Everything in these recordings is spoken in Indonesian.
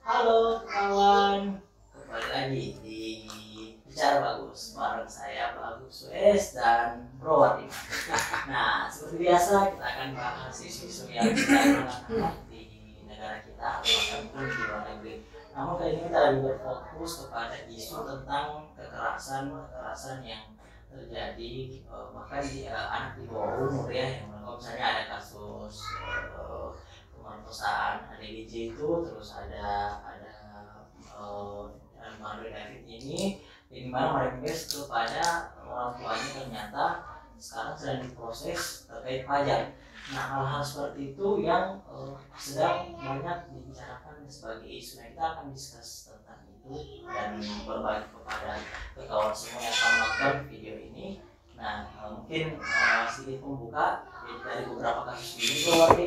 Halo kawan, kembali lagi di Bicara Bagus bareng saya Bagus Wes dan Bro Wati. Nah, seperti biasa kita akan bahas isu-isu yang sedang hangat di negara kita ataupun di luar negeri. Namun kali ini kita lebih berfokus kepada isu tentang kekerasan yang terjadi bahkan di anak di bawah umur ya, yang misalnya ada kasus pemerkosaan ADDJ itu, terus ada Mario David ini, di mana Mario David kepada orang tuanya ternyata sekarang sedang diproses terkait pajak. Nah, hal-hal seperti itu yang sedang banyak dibicarakan sebagai isu. Nah, kita akan discuss tentang itu dan berbagi kepada kawan semua yang akan menonton video ini. Nah, mungkin sedikit pembuka dari beberapa kasus ini, Bro Wati.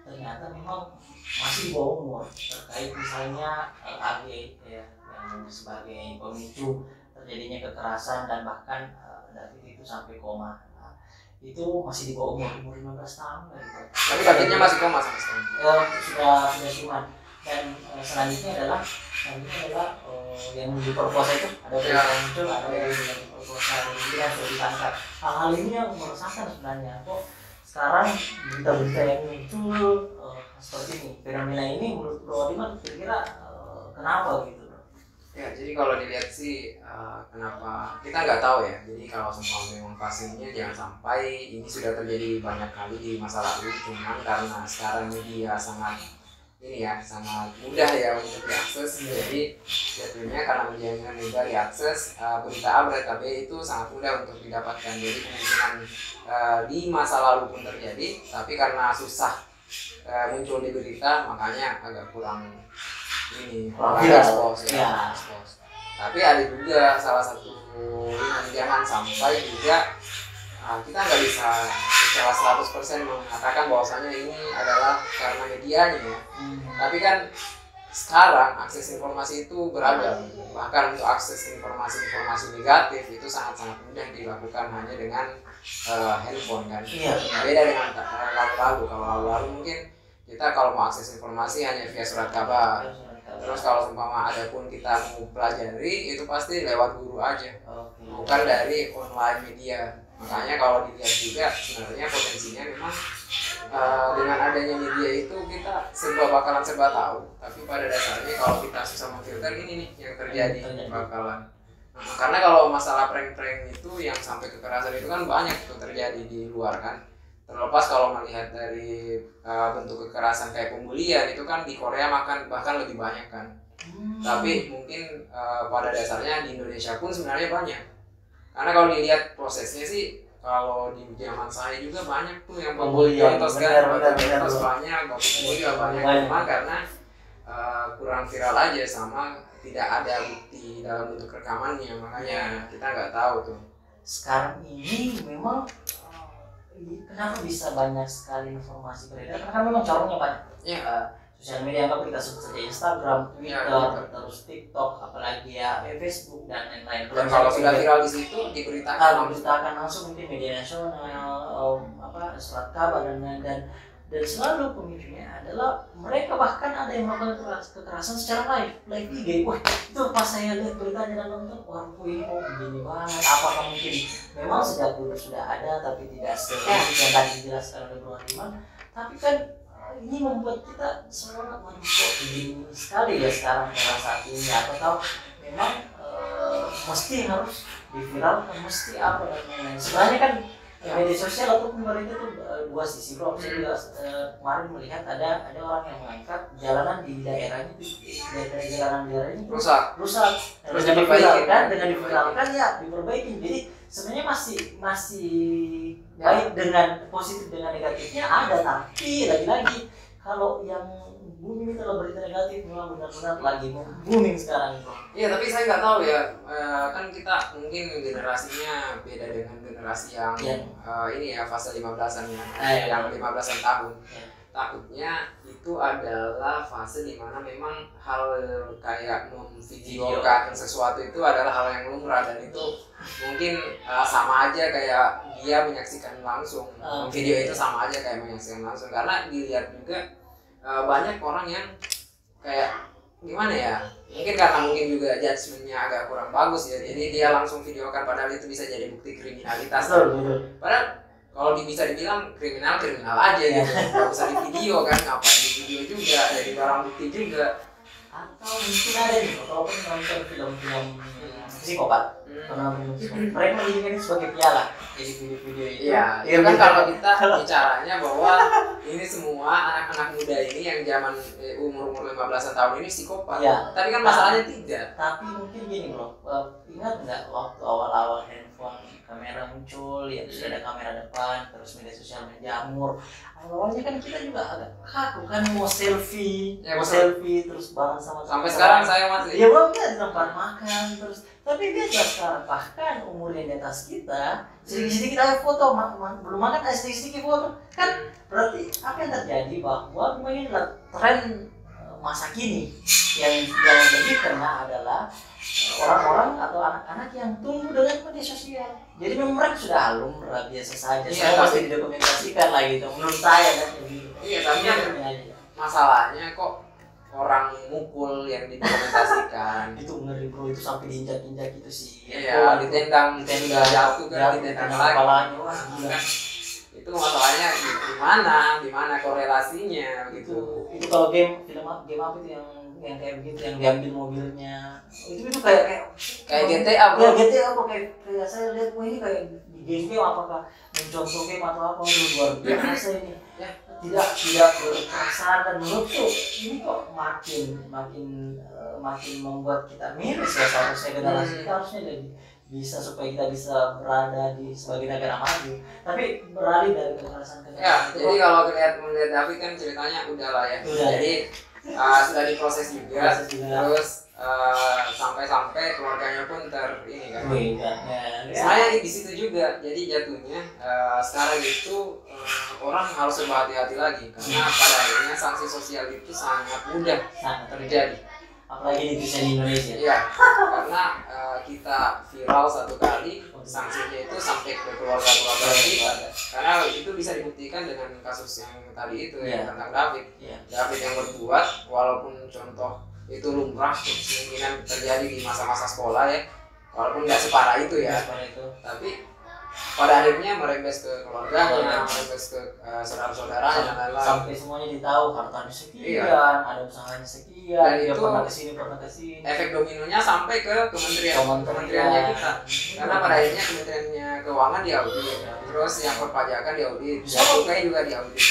Ternyata memang masih di bawah umur, terkait misalnya AG ya, yang sebagai pemicu terjadinya kekerasan dan bahkan David itu sampai koma. Nah, itu masih di bawah umur 15 tahun gitu. Tapi Davidnya masih koma sampai sekarang. Sudah cuman. Dan selanjutnya adalah yang diperkosa itu ada yang muncul, ada yang diperkosa dan sudah ditangkap. Hal-hal ini yang meresahkan sebenarnya. Kok sekarang berita-berita yang muncul seperti ini, fenomena ini menurut Bro Wadiman kira-kira kenapa gitu Bro? Ya, jadi kalau dilihat sih kenapa kita nggak tahu ya. Jadi kalau semua memang pastinya jangan sampai ini sudah terjadi banyak kali di masa lalu, cuman karena sekarang media sangat sangat mudah ya untuk diakses. Jadi jatuhnya karena medianya mudah diakses, berita A berita B itu sangat mudah untuk didapatkan. Jadi kemungkinan di masa lalu pun terjadi, tapi karena susah muncul di berita, makanya agak kurang expose ya. Tapi ada juga salah satu jangan sampai juga kita nggak bisa secara 100% mengatakan bahwasanya ini adalah karena medianya ya. Tapi kan sekarang akses informasi itu beragam, bahkan untuk akses informasi negatif itu sangat mudah dilakukan hanya dengan handphone kan. Beda dengan lalu-lalu. Kalau lalu-lalu mungkin kita kalau mau akses informasi hanya via surat kabar. Terus kalau seumpama ada pun kita mau pelajari itu pasti lewat guru aja, bukan dari online media. Makanya kalau dilihat juga sebenarnya potensinya memang dengan adanya media itu kita bakalan serba tahu. Tapi pada dasarnya kalau kita susah memfilter, ini nih yang terjadi bakalan. Karena kalau masalah prank-prank itu yang sampai kekerasan itu kan banyak itu terjadi di luar kan. Terlepas kalau melihat dari bentuk kekerasan kayak pembulian itu kan di Korea bahkan lebih banyak kan. Tapi mungkin pada dasarnya di Indonesia pun sebenarnya banyak. Karena kalau dilihat prosesnya sih, kalau di zaman saya juga banyak tuh yang pembulian contoh banyak, pembulian juga banyak. Cuma karena kurang viral aja sama tidak ada bukti dalam bentuk rekamannya, makanya kita nggak tahu tuh. Sekarang ini memang kenapa bisa banyak sekali informasi beredar? Karena kan memang corongnya banyak. Sosial media apa kita sebut saja Instagram, Twitter, terus TikTok, apalagi ya Facebook dan lain-lain. Dan kalau sudah viral di situ diberitakan langsung mungkin media nasional, surat kabar dan selalu pemicunya adalah mereka bahkan ada yang melakukan kekerasan secara live IG. Wah, itu pas saya lihat beritanya dan nonton, wah ini kok begini banget. Apakah mungkin memang sejak dulu sudah ada tapi tidak seperti yang tadi dijelaskan oleh Bro Hadiman, tapi kan ini membuat kita semangat kok begini sekali ya sekarang pada saat ini, atau memang mesti harus diviralkan, mesti apa dan lain-lain. Sebenarnya kan media sosial ataupun pemerintah itu dua sisi. Bro, saya juga kemarin melihat ada orang yang mengangkat jalanan di daerahnya jalanan rusak terus diviralkan ya diperbaiki. Jadi sebenarnya masih baik dengan positif dengan negatifnya ada, tapi lagi-lagi kalau yang booming itu berita negatif memang benar-benar lagi booming sekarang. Iya, tapi saya nggak tahu ya, kan kita mungkin generasinya beda dengan generasi yang ini ya fase 15-an yang 15-an tahun. Takutnya itu adalah fase dimana memang hal kayak memvideokan sesuatu itu adalah hal yang lumrah, dan itu mungkin sama aja kayak dia menyaksikan langsung. Video itu sama aja kayak menyaksikan langsung, karena dilihat juga banyak orang yang kayak gimana ya, mungkin juga judgementnya agak kurang bagus ya, jadi dia langsung videokan padahal itu bisa jadi bukti kriminalitas. Padahal kalau bisa dibilang kriminal aja gitu, nggak usah di video kan, ngapain di video juga, jadi barang bukti juga. Atau mungkin ada nih, kalau pernah nonton film-film psikopat, mereka menjadikan itu sebagai piala, jadi video-video itu. Iya, itu kan kalau kita bicaranya bahwa ini semua anak-anak muda ini yang zaman umur 15-an tahun ini psikopat. Ya, tapi kan masalahnya tidak. Tapi mungkin gini bro, ingat nggak waktu awal-awal handphone kamera muncul, ya terus ada kamera depan, terus media sosial menjamur. Awalnya kan kita juga agak kaku kan mau selfie, ya, terus bareng sama sampai sekarang saya masih. Ya bang, di tempat makan terus. Tapi biasa sekarang bahkan umurnya di atas kita, sedikit-sedikit aja foto, belum makan ada sedikit-sedikit foto. Kan berarti apa yang terjadi bahwa ini adalah tren masa kini yang jadi karena adalah orang-orang atau anak-anak yang tumbuh dengan media sosial. Jadi memang mereka sudah lumrah biasa saja. Iya, semua pasti didokumentasikan lah gitu. Menurut saya kan begitu. Iya, tapi masalahnya kok orang mukul yang didokumentasikan itu ngeri bro, itu sampai diinjak-injak gitu sih. Iya, ditendang jatuh kan, ditendang lagi. Kepalanya, wah gila. Itu masalahnya di mana korelasinya gitu. Itu kalau game apa itu yang kayak begitu, yang diambil mobilnya itu kayak GTA bro. Ya GTA bro, kayak saya lihat ini kayak di game apakah mencontoh game atau apa, luar biasa ini ya, tidak berperasaan. Dan menurutku ini kok makin membuat kita miris ya. Seharusnya generasi kita harusnya jadi bisa, supaya kita bisa berada sebagai negara maju, tapi beralih dari kekerasan ke ya. Jadi kalau melihat David kan ceritanya udahlah ya. Jadi sudah diproses juga. Terus sampai keluarganya pun ini kan. Saya di situ juga. Jadi jatuhnya sekarang itu orang harus berhati-hati lagi, karena pada akhirnya sanksi sosial itu sangat mudah terjadi. Apalagi di Indonesia. Iya, karena kita viral satu kali, sanksinya itu sampai ke keluarga kita. Karena itu bisa dibuktikan dengan kasus yang tadi itu ya, tentang David. David yang berbuat, walaupun contoh itu lumrah, kemungkinan terjadi di masa-masa sekolah ya, walaupun nggak separah itu ya, tapi pada akhirnya merembes ke keluarganya, merembes ke saudara-saudaranya dan lain-lain. Sampai semuanya ditahu, hartanya sekian, ada usahanya sekian, dan dia pernah kesini. Efek dominonya sampai ke kementeriannya kita. Karena pada akhirnya kementeriannya keuangan diaudit, terus yang perpajakan diaudit, cukai juga diaudit.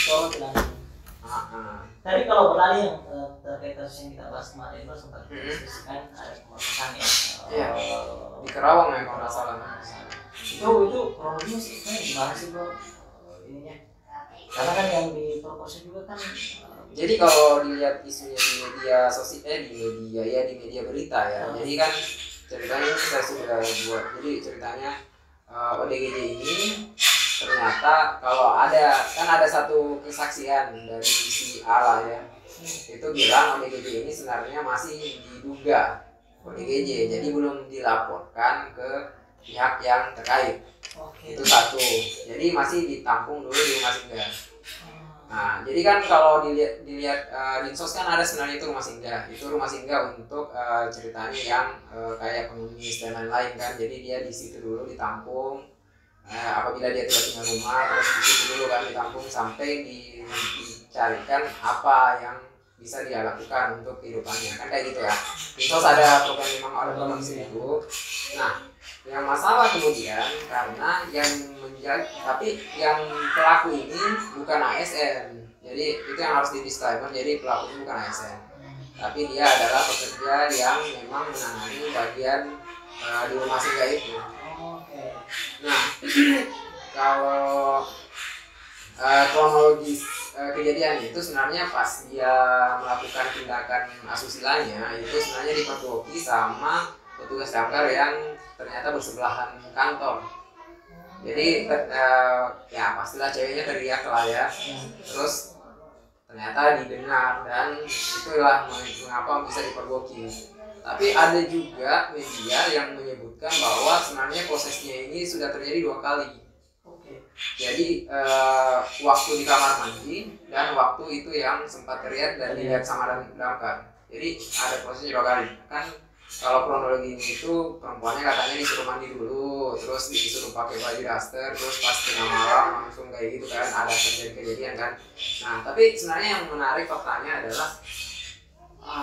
Tadi kalau beralih yang terkait kasus yang kita bahas kemarin itu sempat diskusikan ada pemerkosaan ya. Di Kerawang ya kalau nggak salah. Itu kronologinya sih gimana sih bro ininya? Karena kan yang diperkosa juga kan. Jadi kalau dilihat isunya di media sosial, di media berita ya. Jadi kan ceritanya ini saya sudah buat. Jadi ceritanya ODGJ ini ternyata kalau ada satu kesaksian dari si Allah ya, itu bilang ODGJ ini sebenarnya masih diduga ODGJ, jadi belum dilaporkan ke pihak yang terkait. Itu satu, jadi masih ditampung dulu di rumah singgah. Nah, jadi kan kalau dilihat Dinsos kan ada sebenarnya itu rumah singgah untuk ceritanya yang kayak pengemis dan lain-lain kan. Jadi dia di situ dulu ditampung. Apabila dia tidak punya rumah, terus di situ dulu kan ditampung sampai dicarikan apa yang bisa dia lakukan untuk kehidupannya kan, kayak gitu ya. Dinsos ada program situ. Nah, yang masalah kemudian karena yang pelaku ini bukan ASN. Jadi itu yang harus di disclaimer, jadi pelaku ini bukan ASN. Tapi dia adalah pekerja yang memang menangani bagian di rumah singgah itu. Nah, kalau kronologis kejadian itu sebenarnya pas dia melakukan tindakan asusilanya itu sebenarnya dipergoki sama petugas damkar yang ternyata bersebelahan kantor. Jadi ya pastilah ceweknya teriak lah ya. Terus ternyata didengar dan itulah mengapa bisa dipergoki. Tapi ada juga media yang menyebutkan bahwa sebenarnya prosesnya ini sudah terjadi 2 kali. Jadi waktu di kamar mandi dan waktu itu yang sempat terlihat dan dilihat sama damkar. Jadi ada prosesnya 2 kali. Kan kalau kronologinya itu perempuannya katanya disuruh mandi dulu, terus disuruh pakai baju daster, terus pas tengah malam langsung kayak gitu kan, ada kejadian kan. Nah tapi sebenarnya yang menarik faktanya adalah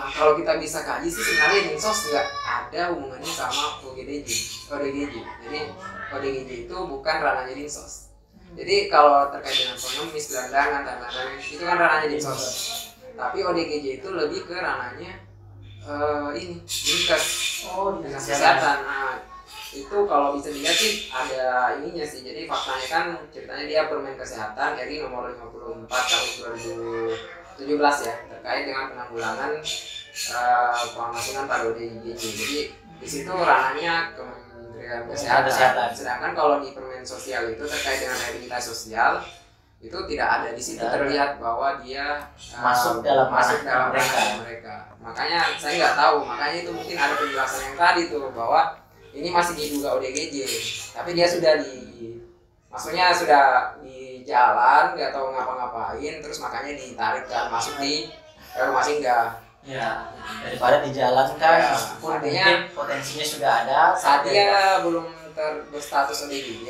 kalau kita bisa kaji sih sebenarnya dinsos nggak ada hubungannya sama ODGJ. Jadi ODGJ itu bukan ranahnya dinsos. Jadi kalau terkait dengan pengemis, gelandangan, dan lain-lain itu kan ranahnya dinsos. Tapi ODGJ itu lebih ke ranahnya ini dinkes, dinas kesehatan. Nah itu kalau bisa dilihat sih ada ininya sih. Jadi faktanya kan ceritanya dia Permen Kesehatan RI nomor 54 tahun 2017 ya, terkait dengan penanggulangan pemasungan pada ODGJ. Jadi di situ ranahnya Kementerian Kesehatan. Sedangkan kalau di Permen Sosial itu terkait dengan rehabilitasi sosial itu tidak ada di situ terlihat bahwa dia masuk dalam mereka. Makanya saya nggak tahu, makanya itu mungkin ada penjelasan yang tadi tuh bahwa ini masih diduga ODGJ, tapi dia maksudnya sudah di jalan nggak tahu ngapa-ngapain, terus makanya ditarik kan masuk di rumah singgah. Ya, daripada di jalan kan, meskipun mungkin potensinya sudah ada. Saat dia belum berstatus ODGJ,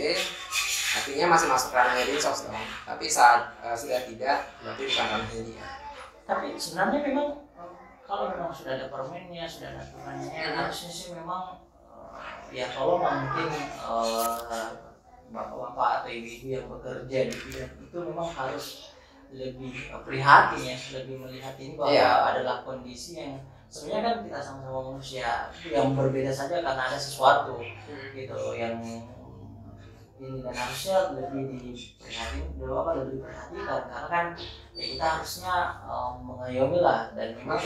artinya masih masuk ranahnya dinsos dong. Tapi saat sudah tidak, berarti bukan ranahnya dia. Tapi sebenarnya memang kalau memang sudah ada permennya, sudah ada aturannya, harusnya sih memang ya tolong mungkin bapak-bapak atau ibu-ibu yang bekerja di bidang itu memang harus lebih prihatin ya, lebih melihat ini bahwa adalah kondisi yang sebenarnya kan kita sama-sama manusia yang berbeda saja karena ada sesuatu gitu yang ini, dan harusnya lebih diperhatikan karena kan ya kita harusnya mengayomi lah, dan memang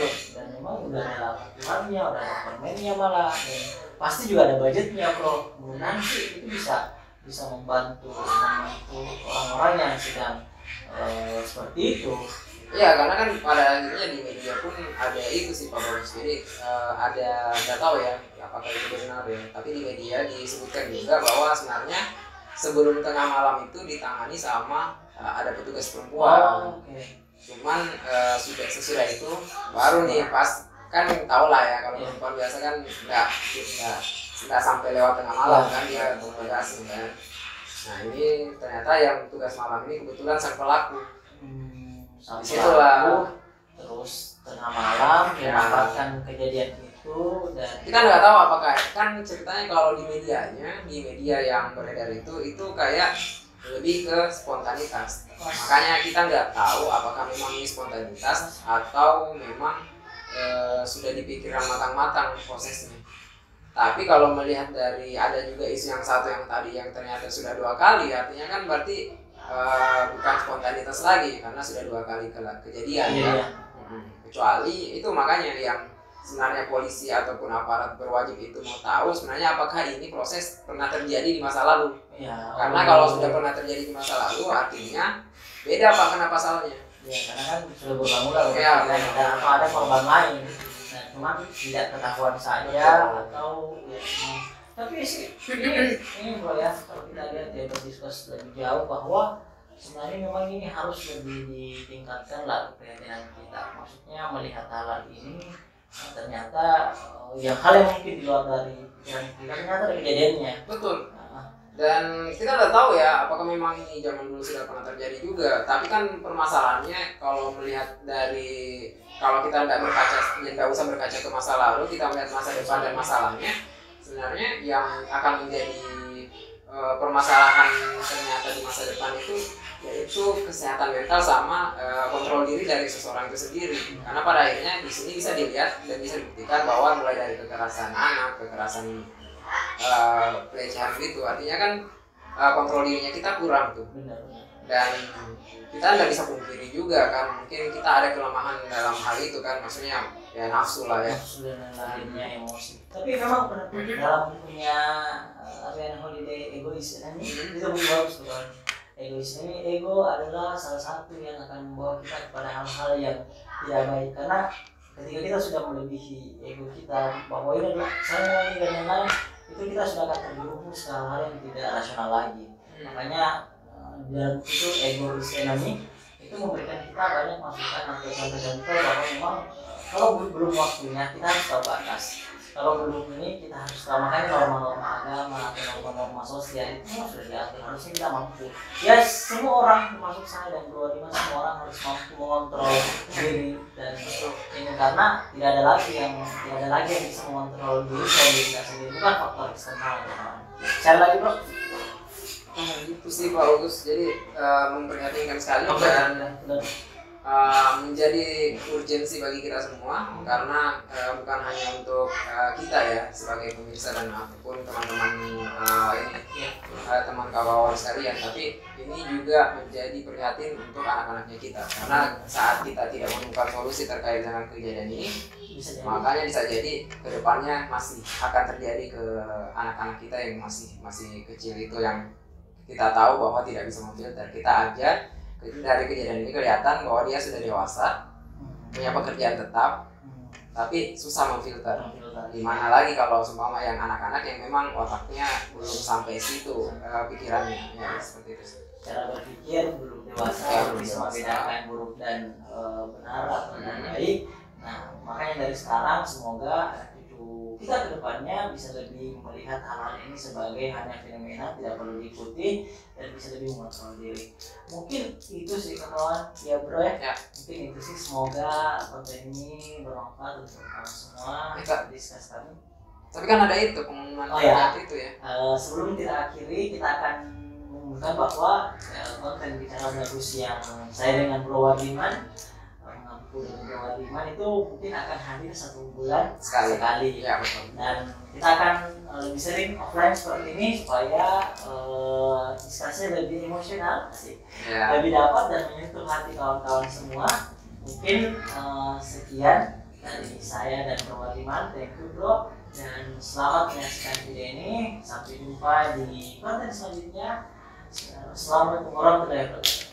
udah ada aturannya, udah ada permennya malah, dan pasti juga ada budgetnya bro. Nanti itu bisa membantu orang-orang yang sedang seperti itu. Iya, karena kan pada akhirnya di media pun ada itu sih Pak Boris. Jadi ada, nggak tahu ya apakah itu benar ya, tapi di media disebutkan juga bahwa sebenarnya sebelum tengah malam itu ditangani sama ada petugas perempuan. Cuman sesudah itu baru nih pas kan tahu lah ya kalau perempuan biasa kan nggak sampai lewat tengah malam kan dia tugas kan. Nah ini ternyata yang tugas malam ini kebetulan sang pelaku. Disitulah terus tengah malam mendapatkan kejadian itu, dan kita nggak tahu apakah kan ceritanya kalau di media yang beredar itu kayak lebih ke spontanitas. Makanya kita nggak tahu apakah memang ini spontanitas atau memang sudah dipikirkan matang-matang prosesnya. Tapi kalau melihat dari ada juga isu yang satu yang tadi yang ternyata sudah 2 kali, artinya kan berarti bukan spontanitas lagi karena sudah 2 kali kejadian ya. Kecuali itu makanya yang sebenarnya polisi ataupun aparat berwajib itu mau tahu sebenarnya apakah ini proses pernah terjadi di masa lalu. Karena kalau sudah pernah terjadi di masa lalu artinya beda apa kena pasalnya. Ya karena kan sudah berulang-ulang ada korban lain. Nah, cuma tidak ketahuan saja atau ya, tapi sih ini bro ya, kalau kita lihat ya berdiskus lebih jauh bahwa sebenarnya memang ini harus lebih ditingkatkan lah keprihatinan kita. Maksudnya melihat hal ini ternyata yang hal yang mungkin di luar dari pikiran kita ternyata ada kejadiannya. Betul. Dan kita nggak tahu ya apakah memang ini zaman dulu sudah pernah terjadi juga. Tapi kan permasalahannya kalau melihat dari kalau kita nggak usah berkaca ke masa lalu, kita melihat masa depan dan masalahnya. Sebenarnya yang akan menjadi permasalahan ternyata di masa depan itu yaitu kesehatan mental sama kontrol diri dari seseorang itu sendiri. Karena pada akhirnya di sini bisa dilihat dan bisa dibuktikan bahwa mulai dari kekerasan anak, kekerasan pelecehan gitu, artinya kan kontrol dirinya kita kurang tuh. Dan kita nggak bisa pungkiri juga kan mungkin kita ada kelemahan dalam hal itu kan, maksudnya ya nafsu lah ya. Nafsu dan lainnya, emosi. Tapi memang dalam punya Ariana Holiday egois ini itu bagus tuh. Egois ini, ego adalah salah satu yang akan membawa kita kepada hal-hal yang tidak baik, karena ketika kita sudah melebihi ego kita bahwa ini adalah saya ini dan lain-lain, itu kita sudah akan terjerumus ke hal-hal yang tidak rasional lagi. Makanya dan itu ego enemy itu memberikan kita banyak masukan atau contoh-contoh bahwa memang kalau belum waktunya kita harus tahu batas. Kalau belum ini kita harus tahu, makanya norma-norma agama atau norma-norma sosial itu memang sudah diatur, harusnya kita mampu. Ya semua orang termasuk saya dan keluarga semua orang harus mampu mengontrol diri dan ini karena tidak ada lagi yang bisa mengontrol diri kalau diri kita sendiri, bukan faktor eksternal. Cari lagi bro. Itu sih Pak Agus, jadi memprihatinkan sekali dan menjadi urgensi bagi kita semua karena bukan hanya untuk kita ya sebagai pemirsa dan ataupun teman-teman teman kawan sekalian, tapi ini juga menjadi prihatin untuk anak-anaknya kita karena saat kita tidak menemukan solusi terkait dengan kejadian ini makanya bisa jadi kedepannya masih akan terjadi ke anak-anak kita yang masih kecil itu yang kita tahu bahwa tidak bisa memfilter. Kita ajar dari kejadian ini kelihatan bahwa dia sudah dewasa, punya pekerjaan tetap, tapi susah memfilter. Gimana lagi kalau seumpama yang anak-anak yang memang otaknya belum sampai situ pikirannya, ya seperti itu. Cara berpikir belum dewasa, belum bisa membedakan buruk dan benar atau dan baik. Nah, makanya dari sekarang semoga kita kedepannya bisa lebih melihat hal-hal ini sebagai hanya fenomena, tidak perlu diikuti dan bisa lebih mengontrol diri. Mungkin itu sih kawan ya bro ya. Mungkin itu sih, semoga konten ini bermanfaat untuk kamu semua. Diskus kami. Tapi kan ada itu pengumuman itu ya. Sebelum kita akhiri, kita akan mengumumkan bahwa konten bicara bagus yang saya dengan Bro Wardiman itu mungkin akan hadir 1 bulan sekali. Ya, betul. Dan kita akan lebih sering offline seperti ini supaya diskusinya lebih emosional sih, lebih dapat dan menyentuh hati kawan-kawan semua. Mungkin sekian dari saya dan Bro Wardiman. Thank you bro, dan selamat menyaksikan video ini. Sampai jumpa di konten selanjutnya. Assalamualaikum warahmatullahi wabarakatuh.